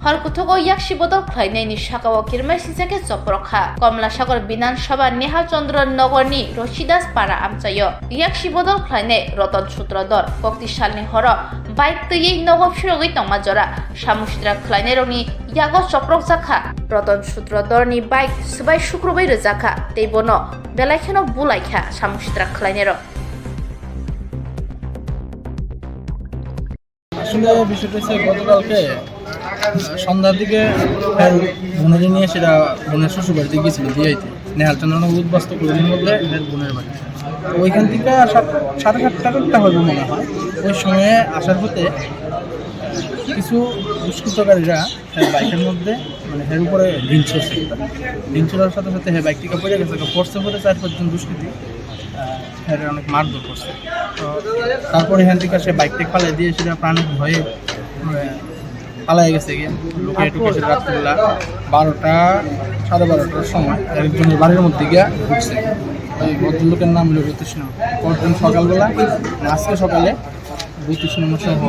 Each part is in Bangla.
हरकुथुको याक्षी बदल ख्लाइनायनि साकाव किरमाय सिजाके जपरखा कमलासागर विधानसभा नेहाल चंद्र नगरनि रशिदास पारा आमचायो याक्षी बदल ख्लाइनाय रतन सूत्रधर कक्तिसालनि हर बाइक तयै नगर फिरगै तंमा जरा सामुस्त्रा ख्लाइनायरनि यागो चप्रक जाखा रतन सूत्रधरनि बाइक सबाय शुक्रबार रोजाखा तेबनो बेलायखेनो बुलायखा सामुस्त्रा ख्लाइनायर আসলে বিষয়টা হচ্ছে গতকালকে সন্ধ্যার দিকে বোনের নিয়ে সেটা বোনের শ্বশুর বাড়িতে গিয়েছিল দিয়াইতে নেহাল চন্দ্রনগর উদ্বাস্ত কলোনির মধ্যে বোনের বাড়ি ওইখান থেকে আসার 7:30টা হবে মনে হয়। ওই সময়ে আসার পথে কিছু দুষ্কৃতকারীরা বাইকের মধ্যে মানে এর উপরে ঋণ ছড়ছে ঋণ ছড়ার সাথে সাথে বাইকটিকে পড়ে গেছে পড়ছে পড়ে 4-5 জন দুষ্কৃতী অনেক মারধর করছে। তো তারপরে এখান থেকে সে বাইকটি পালাই দিয়ে সেটা প্রাণের ভয়ে পালাই গেছে গিয়ে লোকে ঢুকেছে রাত্রিবেলা 12টা-12:30টার সময় একজনের বাড়ির মধ্যে গিয়ে ঢুকছে। ওই ভদ্রলোকের নাম হলো জ্যোতিষ্ণ। পরদিন সকালবেলা আজকে সকালে জ্যোতিষ্ণ সহ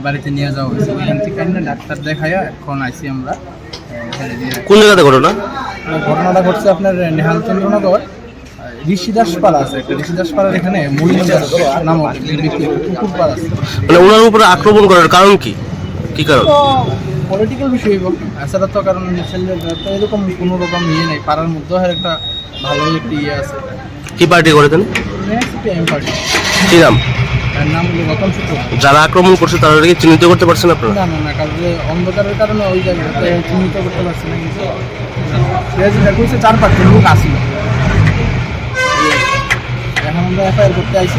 বাড়িতে নিয়ে যাওয়া হয়েছে। ওইখান থেকে ডাক্তার দেখাইয়া এখন আইসি আমরা। কোন জায়গাতে ঘটনাটা ঘটছে আপনার নেহাল চন্দ্রনগর ঋষিদাস পাড়া আছে একটা ঋষিদাস পাড়ার এখানে নামক পুকুর পাড়া আছে। মানে ওনার উপরে আক্রমণ করার কারণ কি কারণ? পলিটিক্যাল বিষয় এছাড়া তো কারণ ছেলেরা তো এরকম কোনো রকম ইয়ে নেই পাড়ার মধ্যেও একটা ভালো একটি ইয়ে আছে। কি পার্টি করেছেন? CPIM party. কি নাম? তার নাম হলো রতন সূত্র। যারা আক্রমণ করছে তারা কি চিহ্নিত করতে পারছেন আপনারা? না কারণ অন্ধকারের কারণে ওই জায়গাতে চিহ্নিত করতে পারছি না। কিন্তু 4-5 লোক আসছিল। এখন আমরা FIR করতে আইছি।